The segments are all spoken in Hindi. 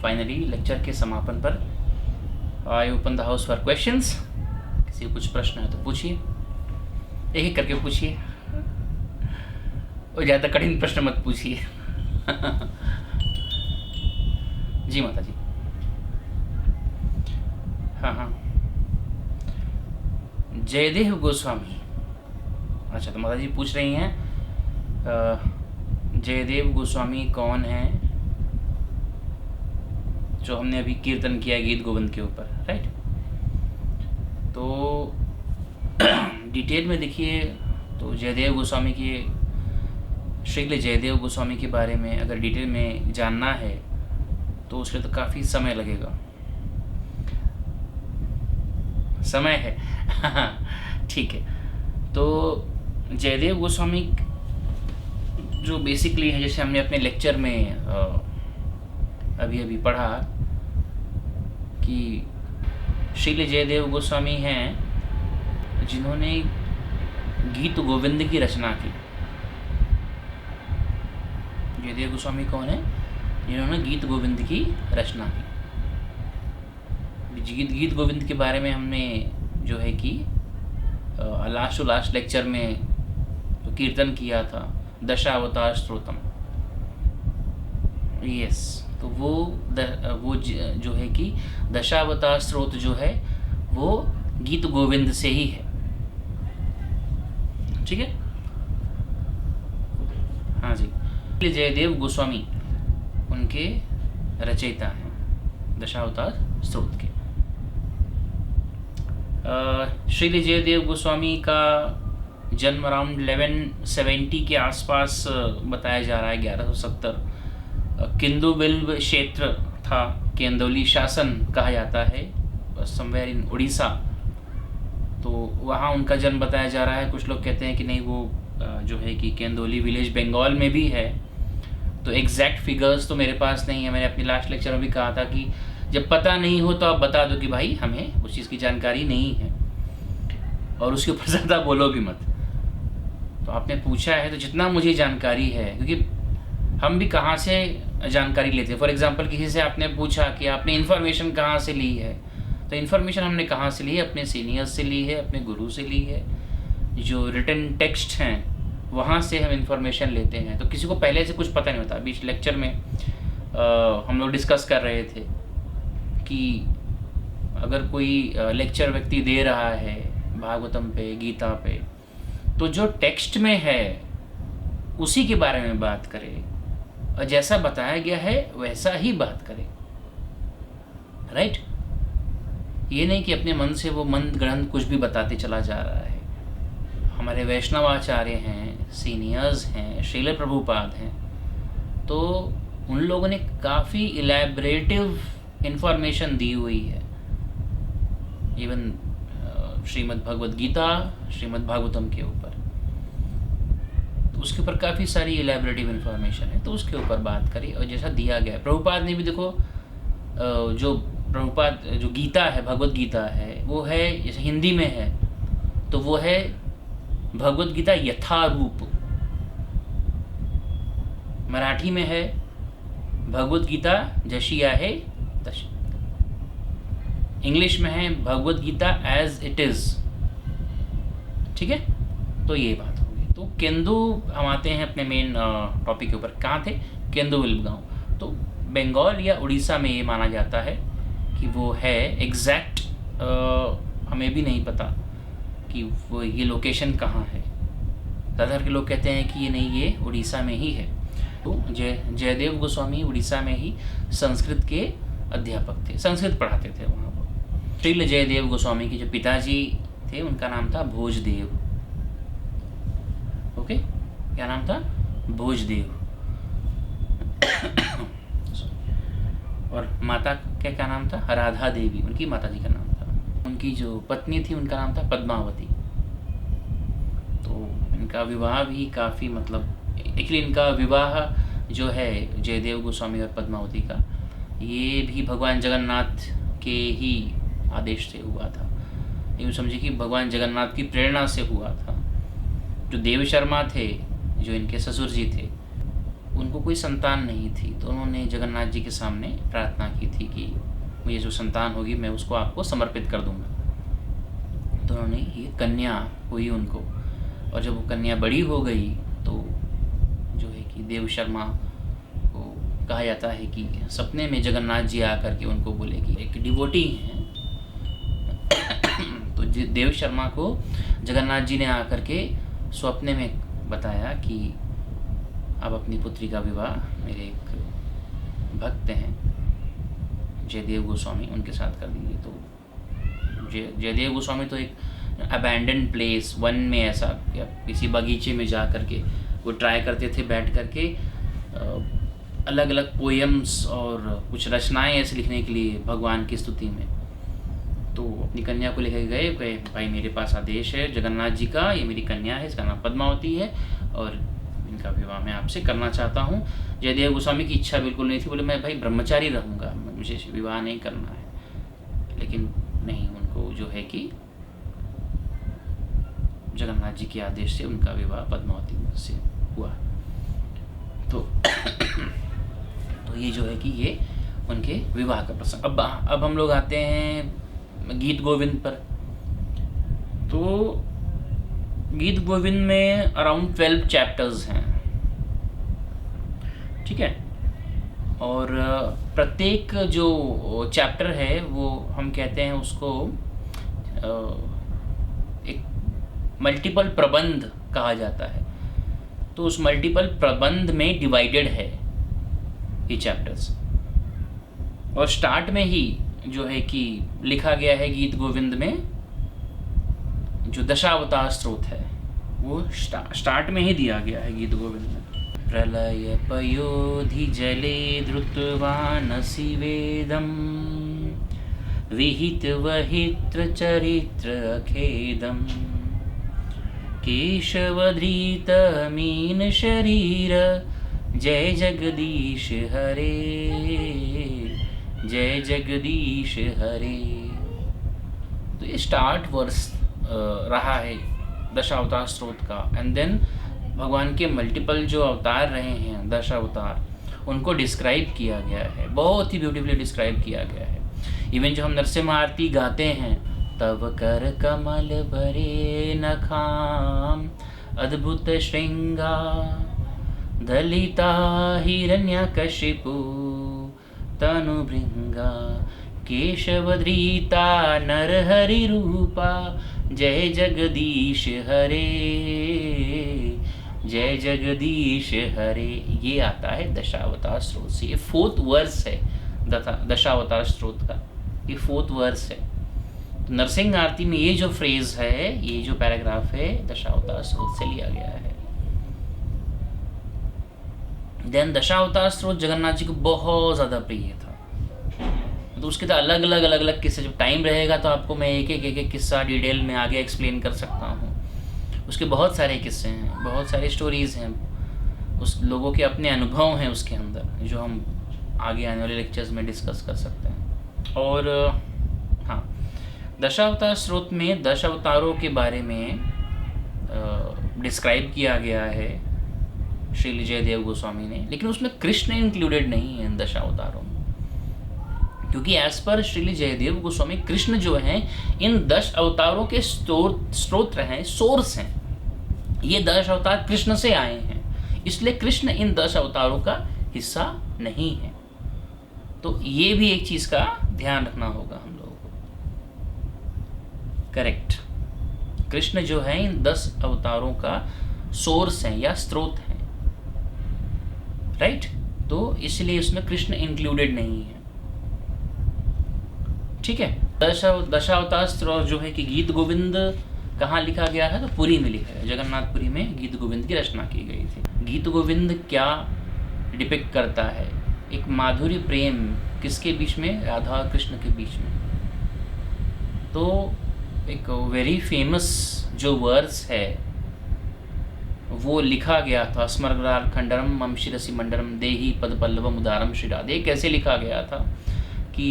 फाइनली लेक्चर के समापन पर। I open the house for questions. किसी को कुछ प्रश्न है तो पूछिए, एक एक करके पूछिए और ज़्यादा कठिन प्रश्न मत पूछिए। जी माता जी। हाँ, जयदेव गोस्वामी। अच्छा, तो माता जी पूछ रही हैं जयदेव गोस्वामी कौन है, जो हमने अभी कीर्तन किया गीत गोविंद के ऊपर, राइट। तो डिटेल में देखिए, तो जयदेव गोस्वामी की, श्री जयदेव गोस्वामी के बारे में अगर डिटेल में जानना है तो उसके लिए तो काफ़ी समय लगेगा। समय है। ठीक है, तो जयदेव गोस्वामी जो बेसिकली है, जैसे हमने अपने लेक्चर में अभी पढ़ा कि श्री जयदेव गोस्वामी हैं जिन्होंने गीत गोविंद की रचना की। जयदेव गोस्वामी कौन है? जिन्होंने गीत गोविंद की रचना की। गीत गोविंद के बारे में हमने जो है कि लास्ट लेक्चर में तो कीर्तन किया था, दशावतार स्तोत्रम। यस, तो वो जो है कि दशावतार स्रोत जो है वो गीत गोविंद से ही है। ठीक है, हाँ जी। जयदेव गोस्वामी उनके रचयिता हैं दशावतार स्रोत के। श्री जयदेव गोस्वामी का जन्म अराउंड 1170 के आसपास बताया जा रहा है, 1170। किंदुबिल्व क्षेत्र था, केंदोली शासन कहा जाता है, समवेयर इन उड़ीसा। तो वहाँ उनका जन्म बताया जा रहा है। कुछ लोग कहते हैं कि नहीं, वो जो है कि केंदोली विलेज बंगाल में भी है। तो एग्जैक्ट फिगर्स तो मेरे पास नहीं है। मैंने अपनी लास्ट लेक्चर में भी कहा था कि जब पता नहीं हो तो आप बता दो कि भाई हमें उस चीज़ की जानकारी नहीं है, और उसके ऊपर ज़्यादा बोलो भी मत। तो आपने पूछा है तो जितना मुझे जानकारी है, क्योंकि हम भी कहाँ से जानकारी लेते हैं। फॉर एग्जांपल, किसी से आपने पूछा कि आपने इन्फॉर्मेशन कहाँ से ली है, तो इन्फॉर्मेशन हमने कहाँ से ली है? अपने सीनियर्स से ली है, अपने गुरु से ली है। जो रिटन टेक्स्ट हैं वहाँ से हम इन्फॉर्मेशन लेते हैं। तो किसी को पहले से कुछ पता नहीं होता। बीच लेक्चर में हम लोग डिस्कस कर रहे थे कि अगर कोई लेक्चर व्यक्ति दे रहा है भागवतम पे, गीता पे, तो जो टेक्स्ट में है उसी के बारे में बात करे, और जैसा बताया गया है वैसा ही बात करे, राइट। ये नहीं कि अपने मन से वो मंद ग्रंथ कुछ भी बताते चला जा रहा है। हमारे वैष्णवाचार्य हैं, सीनियर्स हैं, श्रील प्रभुपाद हैं, तो उन लोगों ने काफ़ी इलैबोरेटिव इंफॉर्मेशन दी हुई है। इवन श्रीमद् भगवद गीता, श्रीमद् भागवतम के ऊपर, तो उसके ऊपर काफ़ी सारी इलैबोरेटिव इंफॉर्मेशन है। तो उसके ऊपर बात करी और जैसा दिया गया। प्रभुपाद ने भी देखो, जो प्रभुपाद जो गीता है, भगवद गीता है, वो है जैसे हिंदी में है तो वो है भगवद गीता यथारूप। मराठी में है भगवद गीता जशी आहे तशी। इंग्लिश में है Bhagavad Gita as it is. ठीक है, तो ये बात होगी। तो केंदू हम आते हैं अपने मेन टॉपिक के ऊपर। कहाँ थे? केंदुबिल्व गांव। तो बंगाल या उड़ीसा में ये माना जाता है कि वो है। एग्जैक्ट हमें भी नहीं पता कि वो ये लोकेशन कहाँ है। ज़्यादातर के लोग कहते हैं कि ये नहीं, ये उड़ीसा में ही है। तो जयदेव गोस्वामी उड़ीसा में ही संस्कृत के अध्यापक थे, संस्कृत पढ़ाते थे वहाँ पर। श्री जयदेव गोस्वामी के जो पिताजी थे उनका नाम था भोजदेव। ओके, क्या नाम था? भोजदेव। और माता का क्या नाम था? राधा देवी, उनकी माता जी का नाम था। उनकी जो पत्नी थी उनका नाम था पद्मावती। तो इनका विवाह भी काफ़ी, मतलब एक्चुअली इनका विवाह जो है जयदेव गोस्वामी और पद्मावती का, ये भी भगवान जगन्नाथ के ही आदेश से हुआ था। यूँ समझिए कि भगवान जगन्नाथ की प्रेरणा से हुआ था। जो देव शर्मा थे, जो इनके ससुर जी थे, उनको कोई संतान नहीं थी, तो उन्होंने जगन्नाथ जी के सामने प्रार्थना की थी कि मुझे जो संतान होगी मैं उसको आपको समर्पित कर दूंगा। तो उन्होंने ये कन्या हुई उनको, और जब वो कन्या बड़ी हो गई तो जो है कि देव शर्मा को कहा जाता है कि सपने में जगन्नाथ जी आकर के उनको बोले कि एक डिवोटी हैं तो देव शर्मा को जगन्नाथ जी ने आकर के स्वप्ने में बताया कि आप अपनी पुत्री का विवाह मेरे एक भक्त हैं जयदेव गोस्वामी, उनके साथ कर दीजिए। तो जयदेव गोस्वामी तो एक अबैंडन प्लेस वन में ऐसा या किसी बगीचे में जा कर के वो ट्राई करते थे बैठ कर के अलग अलग पोएम्स और कुछ रचनाएं ऐसे लिखने के लिए भगवान की स्तुति में। तो अपनी कन्या को लेकर गए, कहे भाई मेरे पास आदेश है जगन्नाथ जी का, ये मेरी कन्या है, इसका नाम पद्मावती है और इनका विवाह मैं आपसे करना चाहता हूँ। जयदेव गोस्वामी की इच्छा बिल्कुल नहीं थी, बोले मैं भाई ब्रह्मचारी रहूँगा, मुझे विवाह नहीं करना है। लेकिन नहीं, उनको जो है कि जगन्नाथ जी के आदेश से उनका विवाह पद्मावती से हुआ। तो ये जो है कि ये उनके विवाह का प्रसंग। अब हम लोग आते हैं गीत गोविंद पर। तो गीत गोविंद में अराउंड 12 चैप्टर्स हैं, ठीक है। और प्रत्येक जो चैप्टर है वो हम कहते हैं उसको एक मल्टीपल प्रबंध कहा जाता है। तो उस मल्टीपल प्रबंध में डिवाइडेड है ये चैप्टर्स। और स्टार्ट में ही जो है कि लिखा गया है गीत गोविंद में जो दशावतार स्त्रोत है वो स्टार्ट में ही दिया गया है गीत गोविंद में। प्रलय पयोधि जले धृतवानसि वेदम विहित वहित्र चरित्र अखेदम केशवधृत मीन शरीर जय जगदीश हरे जय जगदीश हरे। तो ये स्टार्ट वर्स रहा है दशावतार स्त्रोत का। एंड देन भगवान के मल्टीपल जो अवतार रहे हैं, 10 अवतार, उनको डिस्क्राइब किया गया है, बहुत ही ब्यूटीफुली डिस्क्राइब किया गया है। इवन जो हम नरसिम्हा आरती गाते हैं, तब कर कमल भरे नखाम अद्भुत श्रृंगार दलिता हिरण्यकशिपु तनुभृंगा केशवधृता नरहरि रूपा जय जगदीश हरे जय जगदीश हरे। ये आता है दशावतार स्त्रोत से। ये 4th वर्स है दशावतार स्त्रोत का, ये 4th वर्स है। तो नरसिंह आरती में ये जो फ्रेज है, ये जो पैराग्राफ है, दशावतार स्त्रोत से लिया गया है। देन दशावतार स्त्रोत जगन्नाथ जी को बहुत ज़्यादा प्रिय था। तो उसके तो अलग अलग किस्से, जब टाइम रहेगा तो आपको मैं एक एक किस्सा डिटेल में आगे एक्सप्लेन कर सकता हूँ। उसके बहुत सारे किस्से हैं, बहुत सारी स्टोरीज़ हैं, उस लोगों के अपने अनुभव हैं उसके अंदर, जो हम आगे आने वाले लेक्चर्स में डिस्कस कर सकते हैं। और हाँ, दशावतार स्त्रोत में 10 अवतारों के बारे में डिस्क्राइब किया गया है श्री जयदेव गोस्वामी ने, लेकिन उसमें कृष्ण इंक्लूडेड नहीं है इन 10 अवतारों में, क्योंकि एज पर श्री जयदेव गोस्वामी कृष्ण जो हैं इन 10 अवतारों के स्रोत हैं, सोर्स हैं। ये 10 अवतार कृष्ण से आए हैं, इसलिए कृष्ण इन 10 अवतारों का हिस्सा नहीं है। तो ये भी एक चीज का ध्यान रखना होगा हम लोगों को। करेक्ट, कृष्ण जो है इन 10 अवतारों का सोर्स है या स्रोत है, राइट। तो इसलिए इसमें कृष्ण इंक्लूडेड नहीं है, ठीक है। दशावतार स्त्रोत जो है कि गीत गोविंद कहाँ लिखा गया है, तो पुरी में लिखा है, जगन्नाथपुरी में गीत गोविंद की रचना की गई थी। गीत गोविंद क्या डिपिक्ट करता है? एक माधुरी प्रेम किसके बीच में? राधा और कृष्ण के बीच में। तो एक वेरी फेमस जो वर्स है वो लिखा गया था, स्मरगरार खंडरम मम शिरसि मंडरम देही पद पल्लवम उदारम श्री राधे। कैसे लिखा गया था कि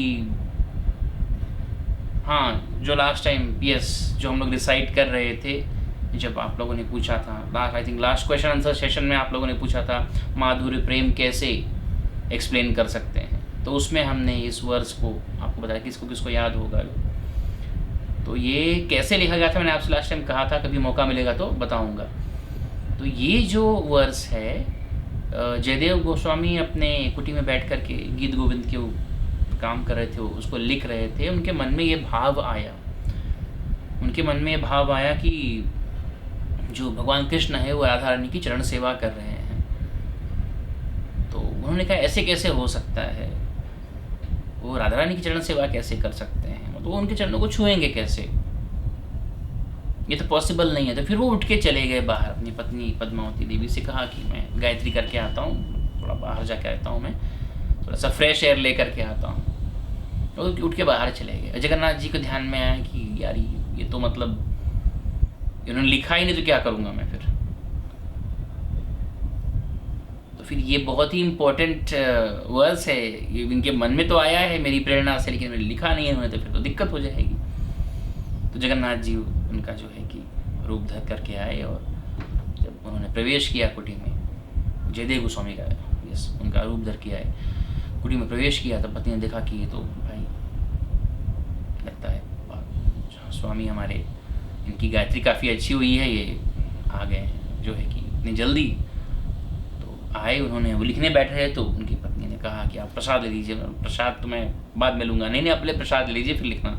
हाँ, जो लास्ट टाइम जो हम लोग डिसाइड कर रहे थे जब आप लोगों ने पूछा था I think last question answer session में आप लोगों ने पूछा था माधुर्य प्रेम कैसे एक्सप्लेन कर सकते हैं, तो उसमें हमने इस वर्स को आपको बताया, किसको किसको याद होगा। तो ये कैसे लिखा गया था मैंने आपसे लास्ट टाइम कहा था, कभी मौका मिलेगा तो बताऊंगा। तो ये जो वर्स है, जयदेव गोस्वामी अपने कुटी में बैठ कर के गीत गोविंद के काम कर रहे थे, उसको लिख रहे थे। उनके मन में ये भाव आया कि जो भगवान कृष्ण है वो राधा रानी की चरण सेवा कर रहे हैं। तो उन्होंने कहा ऐसे कैसे हो सकता है, वो राधा रानी की चरण सेवा कैसे कर सकते हैं, तो वो उनके चरणों को छुएंगे कैसे, ये तो पॉसिबल नहीं है। तो फिर वो उठ के चले गए बाहर, अपनी पत्नी पद्मावती देवी से कहा कि मैं गायत्री करके आता हूँ, थोड़ा बाहर जाके आता हूँ, मैं थोड़ा सा फ्रेश एयर ले करके आता हूँ। और उठ के बाहर चले गए। जगन्नाथ जी को ध्यान में आया कि यार ये तो मतलब इन्होंने लिखा ही नहीं, तो क्या करूँगा मैं फिर। तो फिर ये बहुत ही इम्पोर्टेंट वर्स है, ये इनके मन में तो आया है मेरी प्रेरणा से, लेकिन मैंने लिखा नहीं है उन्होंने, तो फिर तो दिक्कत हो जाएगी। तो जगन्नाथ जी उनका जो है कि रूप धर करके आए, और जब उन्होंने प्रवेश किया कुटी में, जयदेव गोस्वामी का उनका रूप धर के आए, कुटी में प्रवेश किया, तब पत्नी ने देखा कि ये तो भाई लगता है स्वामी हमारे, इनकी गायत्री काफ़ी अच्छी हुई है, ये आ गए जो है कि इतनी जल्दी। तो आए, उन्होंने वो लिखने बैठे हैं, तो उनकी पत्नी ने कहा कि आप प्रसाद ले लीजिए। प्रसाद तो मैं बाद में लूँगा। नहीं, आप ले प्रसाद ले लीजिए फिर लिखना।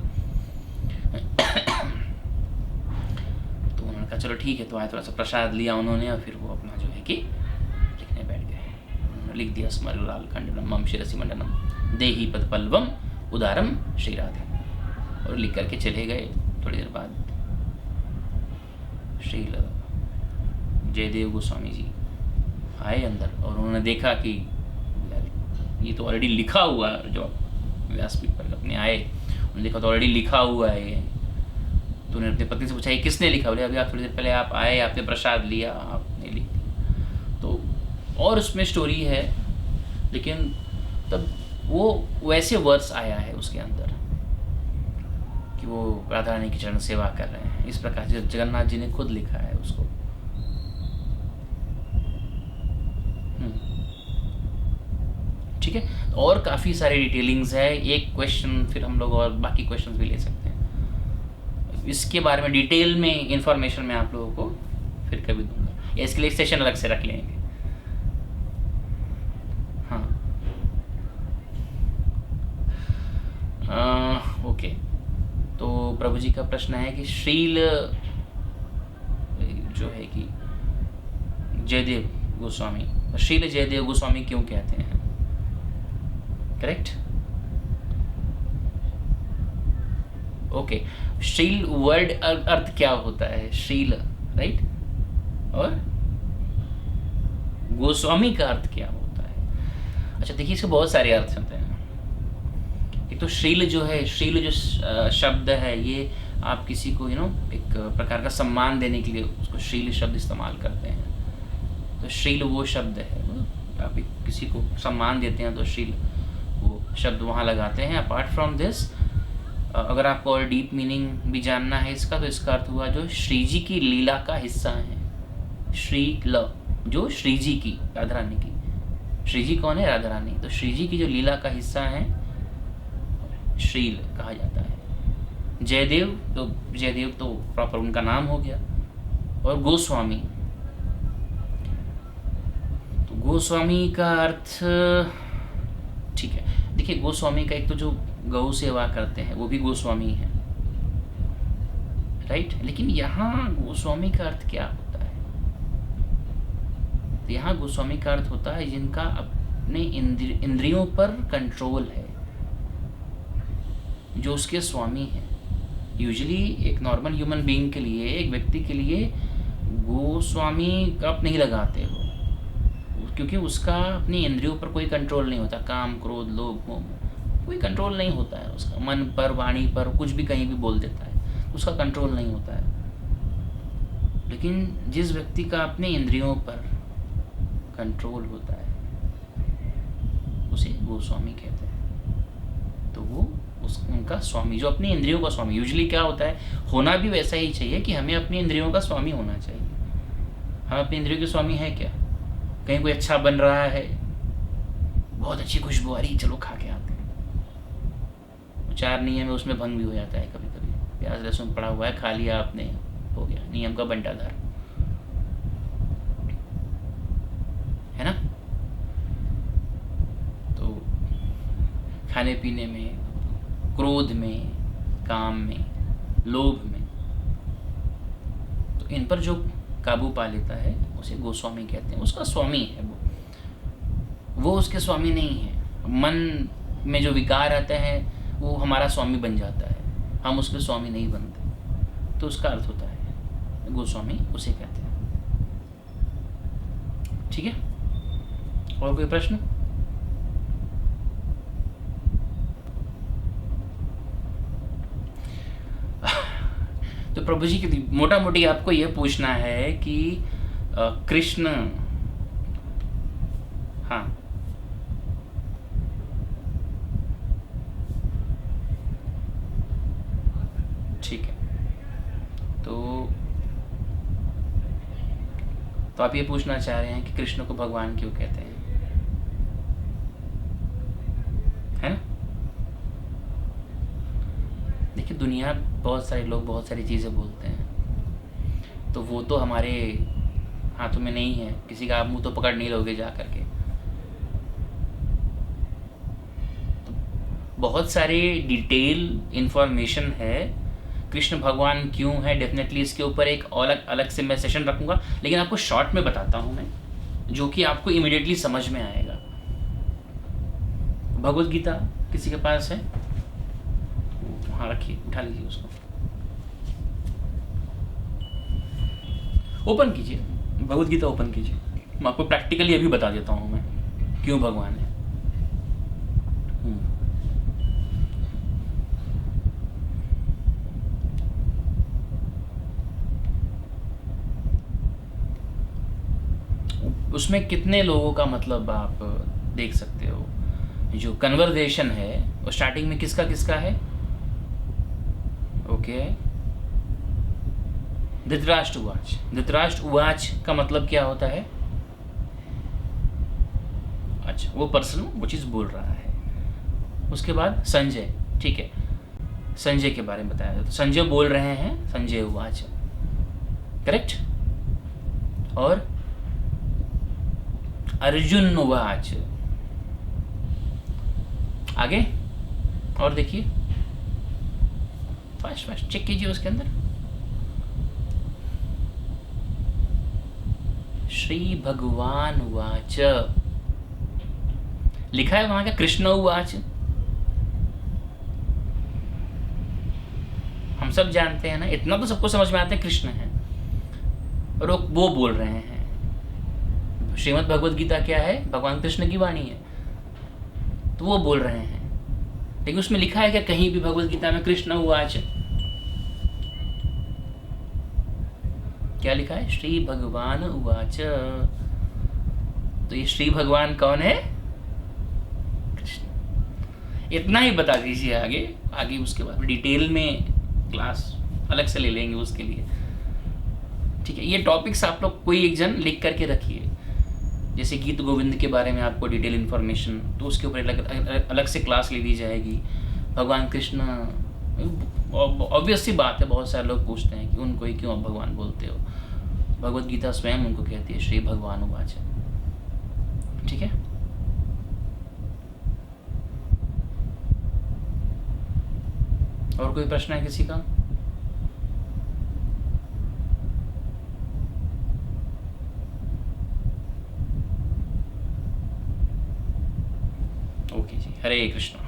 तो उन्होंने कहा चलो ठीक है। तो आए, थोड़ा सा प्रसाद लिया उन्होंने, और फिर वो अपना जो है कि लिखने बैठ गए। उन्होंने लिख दिया स्मरुलाल खंडनम मम शिरसि मंडनम देहि पद पल्लवम उदारम श्री राधे, और लिख करके चले गए। थोड़ी देर बाद श्री जयदेव गोस्वामी जी आए अंदर, और उन्होंने देखा कि यार ये तो ऑलरेडी लिखा हुआ, जो व्यासपीठ पर अपने आए, उन्होंने देखा तो ऑलरेडी लिखा हुआ है ये। तो उन्होंने अपनी पत्नी से पूछा ये किसने लिखा? बोले अभी आप थोड़ी देर पहले आप आए, आपने प्रसाद लिया, आपने लिख दिया। तो और उसमें स्टोरी है, लेकिन तब वो वैसे वर्ड्स आया है उसके अंदर कि वो राधा रानी की चरण सेवा कर रहे हैं, इस प्रकार से जगन्नाथ जी ने खुद लिखा है उसको। ठीक है, और काफ़ी सारी डिटेलिंग्स है। एक क्वेश्चन फिर हम लोग और बाकी क्वेश्चंस भी ले सकते हैं। इसके बारे में डिटेल में इंफॉर्मेशन मैं आप लोगों को फिर कभी दूंगा, या इसके लिए सेशन अलग से रख लेंगे। हाँ, ओके। तो प्रभु जी का प्रश्न है कि श्रील जो है कि जयदेव गोस्वामी, श्रील जयदेव गोस्वामी क्यों कहते हैं? Correct, okay. श्रील वर्ड अर्थ क्या होता है? श्रील, राइट। और गोस्वामी का अर्थ क्या होता है? अच्छा देखिए, इसके बहुत सारे अर्थ होते हैं। एक तो श्रील जो है, श्रील जो शब्द है, ये आप किसी को एक प्रकार का सम्मान देने के लिए उसको श्रील शब्द इस्तेमाल करते हैं। तो श्रील वो शब्द है, आप किसी को सम्मान देते हैं तो श्रील वो शब्द वहाँ लगाते हैं। अपार्ट फ्रॉम दिस, अगर आपको और डीप मीनिंग भी जानना है इसका, तो इसका अर्थ हुआ जो श्री जी की लीला का हिस्सा है। श्रील जो श्री जी की, राधा रानी की। श्री जी कौन है? राधा रानी। तो श्री जी की जो लीला का हिस्सा है श्रील कहा जाता है। जयदेव तो प्रॉपर उनका नाम हो गया। और गोस्वामी, तो गोस्वामी का अर्थ, ठीक है, देखिए गोस्वामी का एक तो जो गौ सेवा करते हैं वो भी गोस्वामी है, राइट। लेकिन यहाँ गोस्वामी का अर्थ क्या होता है? तो यहाँ गोस्वामी का अर्थ होता है जिनका अपने इंद्रियों पर कंट्रोल है, जो उसके स्वामी हैं। यूजुअली एक नॉर्मल ह्यूमन बीइंग के लिए, एक व्यक्ति के लिए गोस्वामी का आप नहीं लगाते हो, क्योंकि उसका अपनी इंद्रियों पर कोई कंट्रोल नहीं होता। काम, क्रोध, लोभ, मोह, कोई कंट्रोल नहीं होता है उसका। मन पर, वाणी पर, कुछ भी कहीं भी बोल देता है, उसका कंट्रोल नहीं होता है। लेकिन जिस व्यक्ति का अपने इंद्रियों पर कंट्रोल होता है उसे गोस्वामी कहते हैं। तो वो का स्वामी, जो अपनी इंद्रियों का स्वामी। यूजुअली क्या होता है, होना भी वैसा ही चाहिए कि हमें अपनी इंद्रियों का स्वामी होना चाहिए। हम अपनी इंद्रियों के स्वामी हैं क्या? कहीं कोई अच्छा बन रहा है, बहुत अच्छी खुशबू आ रही, चलो खा के आते हैं। 4 नियम है, उसमें भंग भी हो जाता है कभी कभी। प्याज लहसुन पड़ा हुआ है, खा लिया आपने, हो गया नियम का बंटाधार, है ना। तो खाने पीने में, क्रोध में, काम में, लोभ में, तो इन पर जो काबू पा लेता है उसे गोस्वामी कहते हैं। उसका स्वामी है वो उसके स्वामी नहीं है। मन में जो विकार आते हैं वो हमारा स्वामी बन जाता है, हम उसके स्वामी नहीं बनते। तो उसका अर्थ होता है गोस्वामी, उसे कहते हैं। ठीक है, और कोई प्रश्न? तो प्रभु जी की मोटा मोटी आपको यह पूछना है कि कृष्ण, हाँ, ठीक है, तो आप ये पूछना चाह रहे हैं कि कृष्ण को भगवान क्यों कहते हैं, है ना। देखिए, दुनिया बहुत सारे लोग बहुत सारी चीज़ें बोलते हैं, तो वो तो हमारे हाथों में नहीं है। किसी का आप मुंह तो पकड़ नहीं लोगे जा करके। तो बहुत सारी डिटेल इंफॉर्मेशन है कृष्ण भगवान क्यों है। डेफिनेटली इसके ऊपर एक अलग से मैं सेशन रखूंगा, लेकिन आपको शॉर्ट में बताता हूं मैं, जो कि आपको इमीडिएटली समझ में आएगा। भगवत गीता किसी के पास है? हाँ, रखिए, उठा लीजिए उसको, ओपन कीजिए, भगवत गीता ओपन कीजिए। मैं आपको प्रैक्टिकली अभी बता देता हूँ मैं क्यों भगवान है। उसमें कितने लोगों का मतलब आप देख सकते हो। जो कन्वर्सेशन है वो स्टार्टिंग में किसका किसका है? ओके, धृतराष्ट्र उवाच। धृतराष्ट्र उवाच का मतलब क्या होता है? अच्छा, वो पर्सन वो चीज़ बोल रहा है। उसके बाद संजय, ठीक है, संजय के बारे में बताया। तो संजय बोल रहे हैं, संजय उवाच, करेक्ट। और अर्जुन उवाच, आगे और देखिए, फास्ट चेक कीजिए उसके अंदर। श्री भगवान उवाच लिखा है वहां क्या? कृष्ण उवाच। हम सब जानते हैं ना, इतना तो सबको समझ में आता है कृष्ण है, और वो बोल रहे हैं। श्रीमद् भगवत गीता क्या है? भगवान कृष्ण की वाणी है, तो वो बोल रहे हैं। लेकिन उसमें लिखा है क्या कहीं भी भगवत गीता में कृष्ण उवाच? क्या लिखा है? श्री भगवान उवाच। तो ये श्री भगवान कौन है? कृष्ण। इतना ही बता दीजिए। आगे उसके बाद डिटेल में क्लास अलग से ले लेंगे उसके लिए, ठीक है। ये टॉपिक्स आप लोग कोई एक जन लिख करके रखिए। जैसे गीत गोविंद के बारे में आपको डिटेल इन्फॉर्मेशन, तो उसके ऊपर अलग से क्लास ले ली जाएगी। भगवान कृष्ण, ऑब्वियस सी बात है, बहुत सारे लोग पूछते हैं कि उनको ही क्यों आप भगवान बोलते हो। भगवत गीता स्वयं उनको कहती है श्री भगवान उवाच, ठीक है। और कोई प्रश्न है किसी का? ओके जी, हरे कृष्ण।